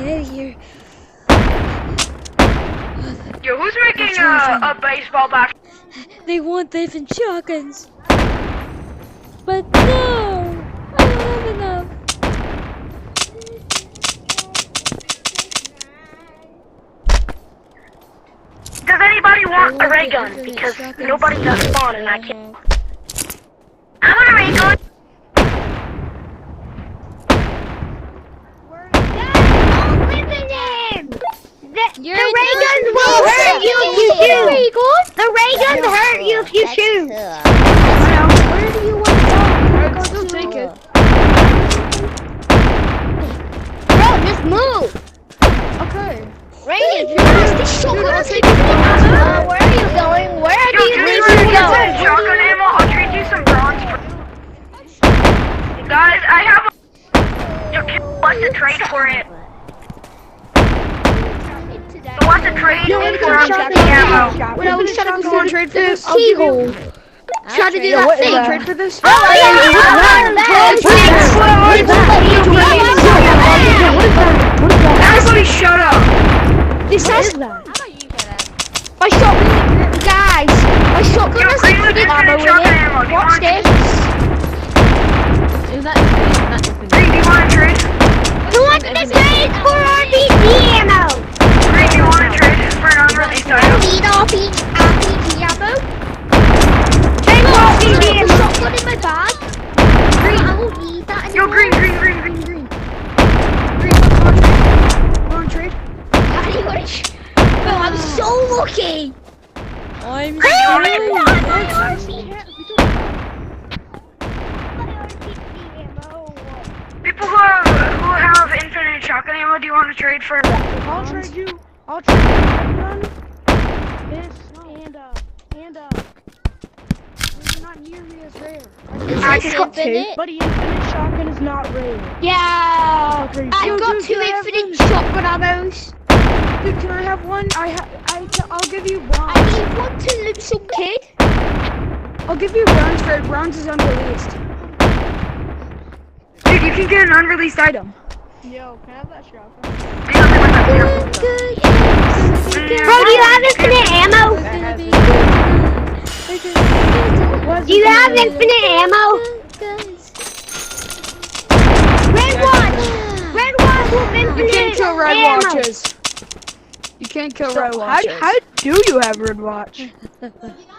out of here. Yo, who's making a baseball bat? They want different shotguns. But no! I don't have enough. Does anybody want a ray gun? Because nobody does spawn and I can't. I want a ray gun! The ray guns will hurt you if you shoot! The ray guns hurt you if you shoot! Where do you want to go? Alright, go take it. Bro, just move! Okay. Ray, this shotgun will take you. Where are you going? Where do you think you're going? Shotgun ammo, I'll trade you some bronze. Guys, I have a... Your kid wants to trade for it. He wants to trade for shotgun ammo. When I was trying to go on trade for this, Keyhole. Try to do that thing. Trade for this? Everybody shut up. This is my shotgun, guys. My shotgun has infinite ammo in it. Watch this. Is that infinite? Green, do you want to trade? Who wants to trade for RPG ammo? Green, do you want to trade for an unreleased I item? need RPG ammo. Take I RPG have a ammo. shotgun in my bag. Green, I won't need that Yo, anymore. green. Go on trade. Bro, I'm so lucky. I'm People who have infinite shotgun ammo, do you want to trade for? I'll trade you. I'll trade you this and it's not nearly as rare. I Is just this got infinite? But the infinite shotgun is not rare. Yeah. Okay. I've got two infinite shotgun ammos. Dude, can I have one? I'll give you bronze. I need one to loot some kid. I'll give you bronze for it. Bronze is unreleased. Dude, you can get an unreleased item. Yo, can I have that shotgun? Bro, do you have infinite ammo? Do you have infinite ammo? Red watch with infinite You can't kill red ammo. watches. You can't kill red watches. How do you have red watch?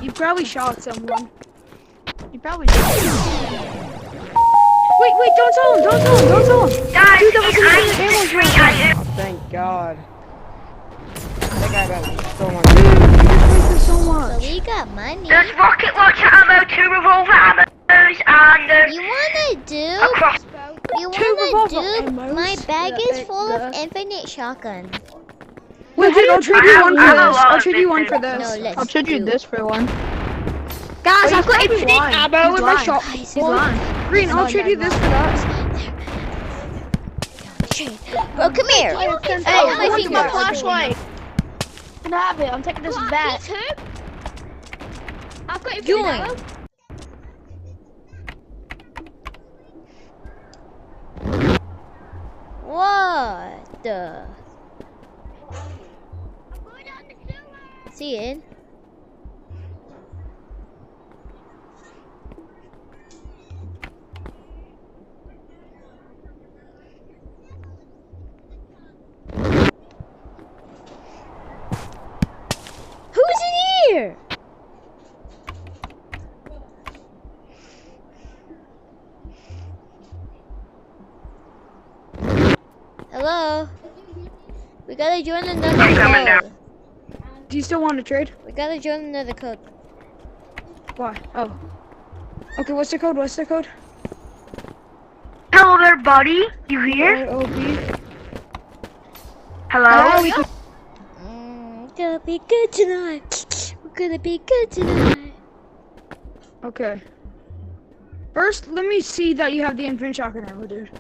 You probably shot someone. You probably did. Wait, don't tell him. Guys, Dude, that was it's ammo. Oh, thank God. That guy got so much. Thank you so So much. we got money. there's rocket launcher ammo, 2 revolver ammos, and there's You wanna a do? crossbow. You Two wanna revolver do? ammos. My bag is full of The- infinite shotgun. Wait, I'll trade you one for I have a this. lot I'll of trade you one for No, this. let's I'll trade you do. this for one. Guys, I've I've got infinite ammo He's in my lying. shop. He's lying. Green, I'll trade you this for that. Bro, come here. Hey, I'll my take finger. my flashlight. Can I have it? I'm taking this back. I've got Join. ammo. What the? See it? Who's in here? Hello? We gotta join another I'm coming code. Do you still want to trade? We gotta join another code. Why? Oh. Okay, what's the code? Hello there, buddy. You here? OB. Hello? gonna be good tonight. We're gonna be good tonight. Okay. First, let me see that you have the infinite shotgun ammo, dude.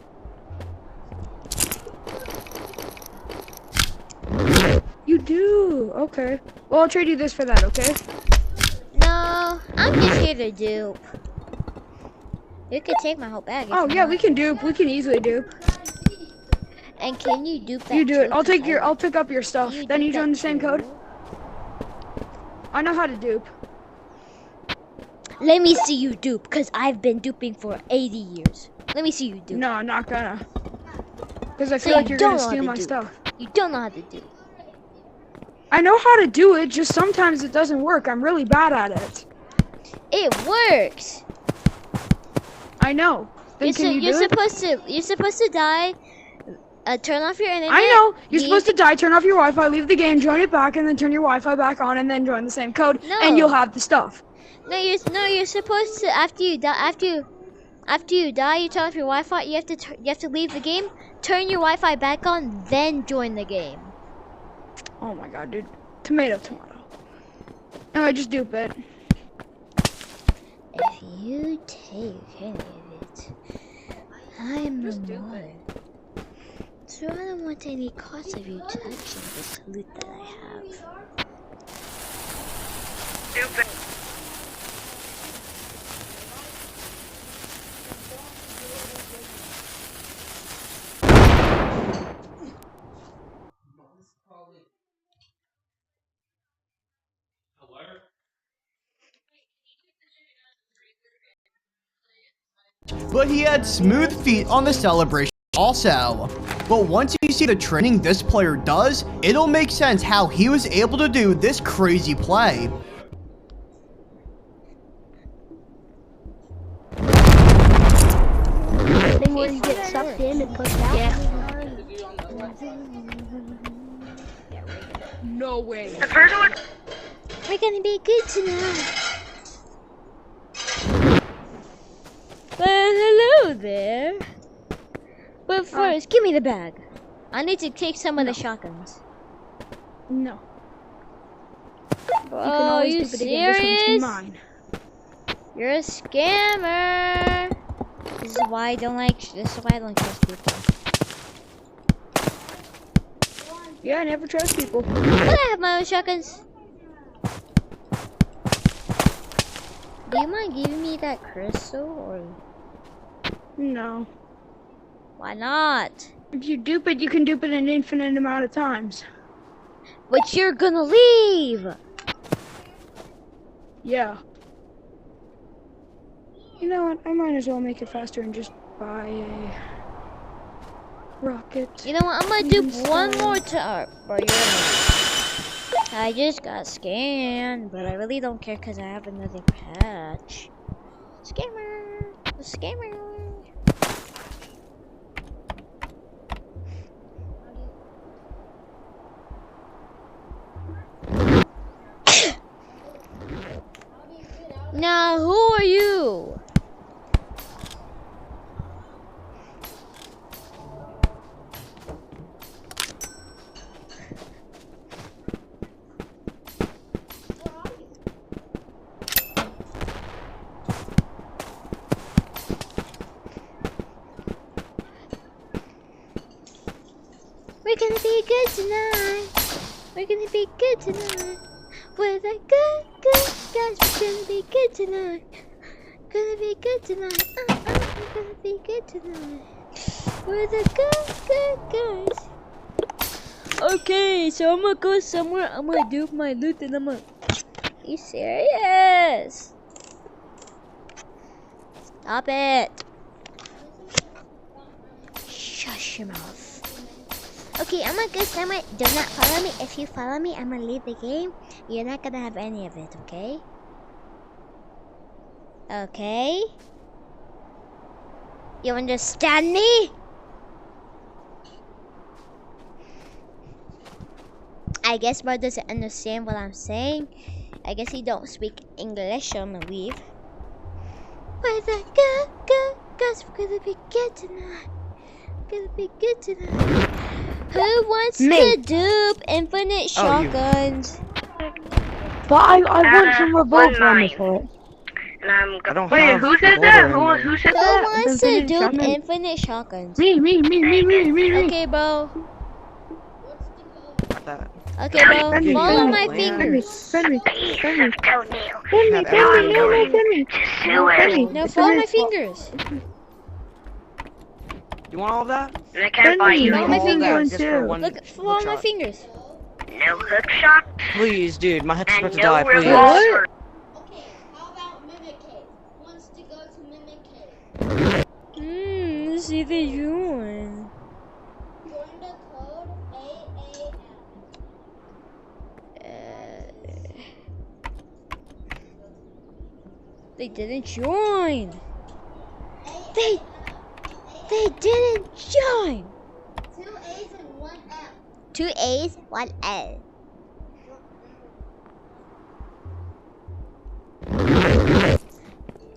You do? Okay. Well, I'll trade you this for that, okay? No, I'm just here to dupe. You can take my whole bag. if Oh, you yeah, want. we can dupe. We can easily dupe. And can you dupe that? You do it. too? I'll pick up your stuff. Can Then dupe you join that the same too? code. I know how to dupe. Let me see you dupe, because I've been duping for 80 years. Let me see you dupe. No, I'm not gonna. Because I So feel like you you're don't gonna know how steal to my dupe. stuff. You don't know how to dupe. I know how to do it, just sometimes it doesn't work. I'm really bad at it. It works. I know. Then can you do it? You're supposed to die. Turn off your internet. I know. You're leave- supposed to die, turn off your Wi-Fi, leave the game, join it back, and then turn your Wi-Fi back on, and then join the same code, No. and you'll have the stuff. You're supposed to after you die, you turn off your Wi-Fi. You have to leave the game, turn your Wi-Fi back on, then join the game. Oh my god, dude. Tomato. No, I just dupe it. If you take any of it, I'm the one. So I don't want any cost of you touching this loot that I have. Stupid. But he had smooth feet on the celebration also. But once you see the training this player does, it'll make sense how he was able to do this crazy play. Thing where you get sucked in and pushed out. Yeah. No way. The person would. We're gonna be good tonight. Well, hello there. But first, give me the bag. I need to take some of the shotguns. No. Oh, you dupe it again. This one's serious? mine. You're a scammer. This is why I don't trust people. Yeah, I never trust people. I have my own shotguns. Do you mind giving me that crystal or No. why not? If you dupe it, you can dupe it an infinite amount of times. But you're gonna leave. Yeah. You know what? I might as well make it faster and just buy a rocket. You know what? I'm gonna dupe one more time. Bro, I just got scanned, but I really don't care because I have another patch. Scammer! A scammer! Now, who are you? We're gonna be good tonight. We're gonna be good tonight. We're the good guys. We're gonna be good tonight. Gonna be good tonight. We're gonna be good tonight. We're the good guys. Okay, so I'm gonna go somewhere. I'm gonna dupe my loot and I'm gonna. You serious? Stop it. Shush your mouth. Okay, I'm gonna go somewhere. Do not follow me. If you follow me, I'm gonna leave the game. You're not gonna have any of it, okay? Okay? You understand me? I guess Bro doesn't understand what I'm saying. I guess he don't speak English, so I'm gonna leave. We're the good guys. We're gonna be good tonight. Gonna be good tonight. Who wants to dupe infinite shotguns? But I want some revolver ammo for it. And I'm I don't Wait, have who said revolver that? ammo. Who said Who that? wants to Infinite dupe shotgun. infinite shotguns? Me. Okay, bro. Not that. Okay, bro. Send me, Follow send my me, fingers. Send me. Toenail. No, Send me. No, follow my fingers. You You want all of that? And I can't buy you. Follow my All that fingers. just for one Look, follow my shot. fingers. No hook shot Please, dude, my head's and about to no die, please. revolver. Okay, how about Mimic Cave? Wants to go to Mimic Cave. Let's see the join. Join the code AAM. They didn't join. They didn't join. 2 A's and 1 L. 2 A's, 1 L.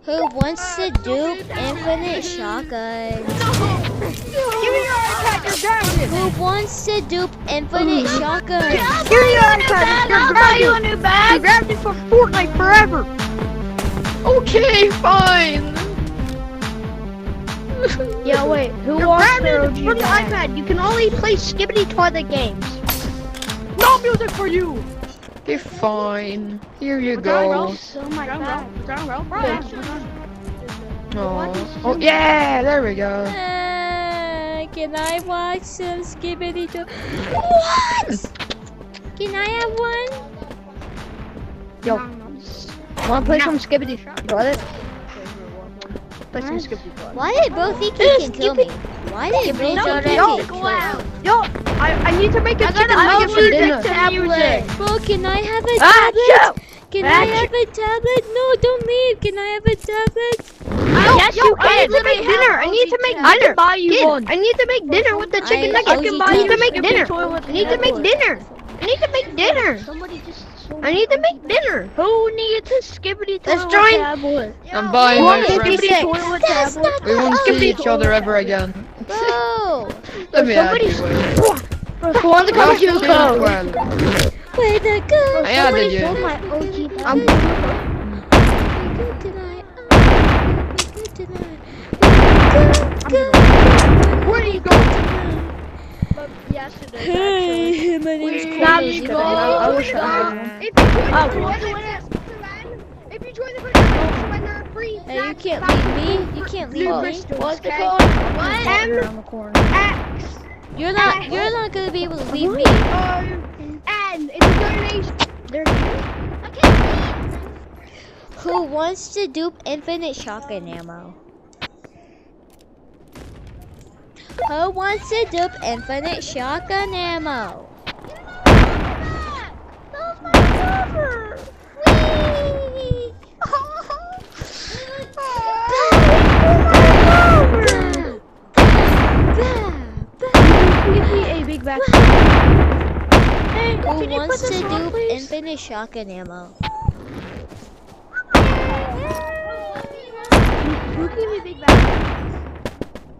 Who wants to dupe Infinite Shotgun? Give me your iPad, you're grounded. Who wants to dupe Infinite Shotgun? Give me your iPad, you're grounded. You a new bag. You're grounded for Fortnite forever. Okay, fine. Yeah, wait. Who wants to for the iPad? You can only play Skibbity Toilet games. No music for you. Okay, fine. Here you Oh go. my god. Oh, yeah, there we go. Can I watch some Skibbity What? Can I have one? Yo. Wanna play some Skibbity Toilet? Play some Skibbity Toilet. Why did bro think he can kill me? Why did bro think he can kill me? Yo, I need to make a chicken nugget for dinner. Bro, can I have a Ah, tablet? Can I Ah, have a tablet? No, don't leave. Can I have a tablet? Yes, you can. I need to make dinner. I need to make dinner. Buy you one. I need to make dinner with the chicken nugget. I need to make dinner. I need to make dinner. I need to make dinner. I need to make dinner. Who needs a Skibbity Toilet tablet? I'm buying my friend. That's not We won't the see each other ever again. Bro, Let me add you. Who wants to come to the code? Well, where the go? I added you. my OG. I'm Good tonight. Good tonight. Good. Where do you go? Hey, my name's Crazy. I wish I If you join the surrender free. Hey, you can't leave me. You can't leave me. What's the code? X. You're not gonna be able to leave me. N. It's a donation. Who wants to dupe Infinite Shotgun ammo? Who wants to dupe Infinite Shotgun ammo? Whee! Give me a big back. Who wants to dupe Infinite Shotgun ammo?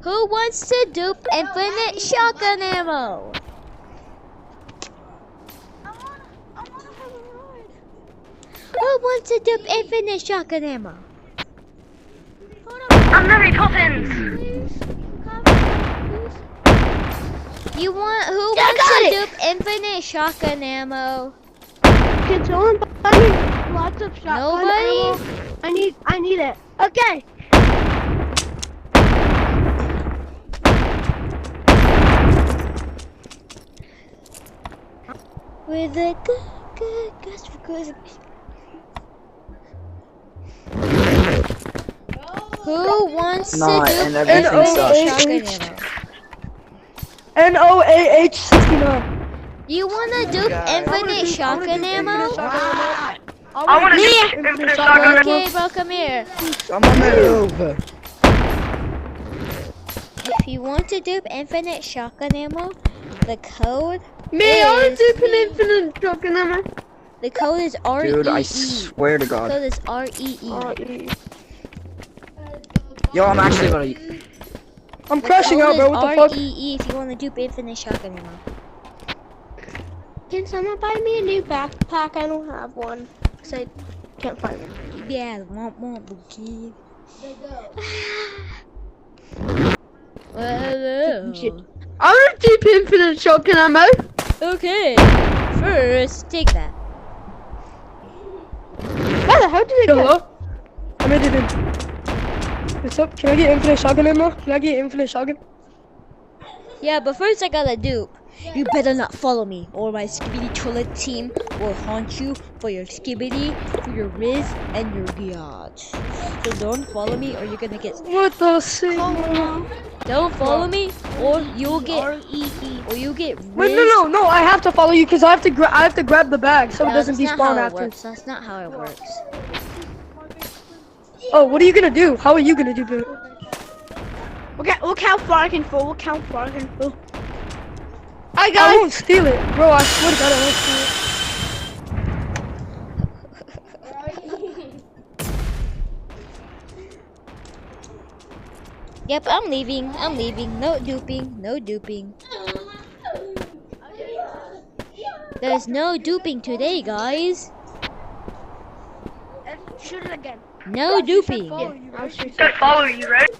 Who wants to dupe Infinite Shotgun ammo? Who wants to dupe Infinite Shotgun ammo? I'm Mary Poppins. You want? Who wants to dupe Infinite Shotgun ammo? Can someone buy me lots of shotgun Nobody? ammo? I need it. Okay. With a good guess for good. Who wants to dupe Infinite Shotgun ammo? NOAH69. You wanna dupe Infinite Shotgun ammo? I want to do infinite shotgun. Okay, bro, come here. over. If you want to dupe Infinite Shotgun ammo, the code Me, I want is to do an infinite shotgun ammo. the code is REE. Dude, I swear to The God. code is REE. Yo, I'm actually gonna. I'm The crashing out, code bro. What the fuck? is REE if you want to dupe Infinite Shotgun ammo. Can someone buy me a new backpack? I don't have one. Cause I can't find one. Yeah, want the kid. Hello. I want to do infinite shotgun ammo. Okay, first take that. How the hell did it go? I made it in. What's up? Can I get infinite shotgun ammo? Can I get infinite shotgun? Yeah, but first I gotta dupe. You better not follow me, or my Skibidi Toilet team will haunt you for your Skibidi, for your Riz, and your Biatch. So don't follow me, or you're gonna get. What the Sigma? Don't follow me, or you'll get. Or you'll get Riz. Wait, no, I have to follow you because I have to grab the bag so it doesn't that's not despawn how it after. works. That's not how it works. Oh, what are you gonna do? How are you gonna do it? Look how far I can fall. Look how far I can fall. I won't steal it, bro. I swear to God, I won't steal it. Yep, I'm leaving. I'm leaving. No duping. No duping. There's no duping today, guys. Shoot it again. No duping. Follow you, right?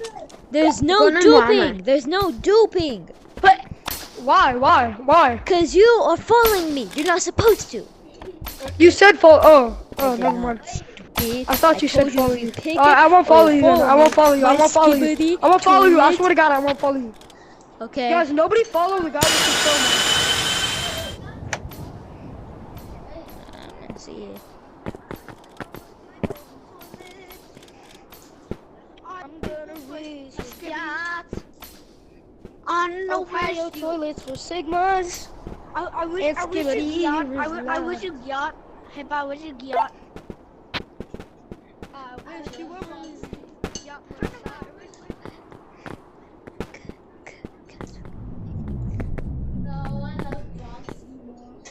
There's no duping. There's no duping. But Why? Cause you are following me. You're not supposed to. You said follow. Oh, never mind. Stupid. I thought you said told follow if you. pick I it won't follow or you then. I won't follow you. I my won't follow you. Skibidi I won't follow you. I Toilet. swear to God, I won't follow you. Okay. Guys, nobody follow the guy with the phone. Let's see. I'm gonna raise a yacht on the Ohio west. toilets for Sigmas. I wish And you Skibidi yacht. was I wish you yacht. Hey, I wish you yacht. I wish you were mine. No, I love Bronx more.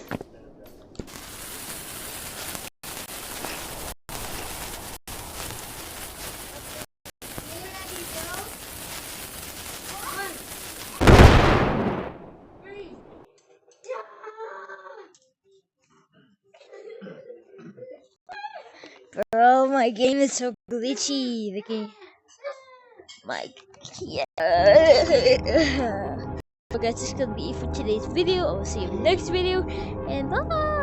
Bro, my game is so glitchy. The game. My. Yeah. So guys, this is gonna be it for today's video. I will see you in the next video. And bye.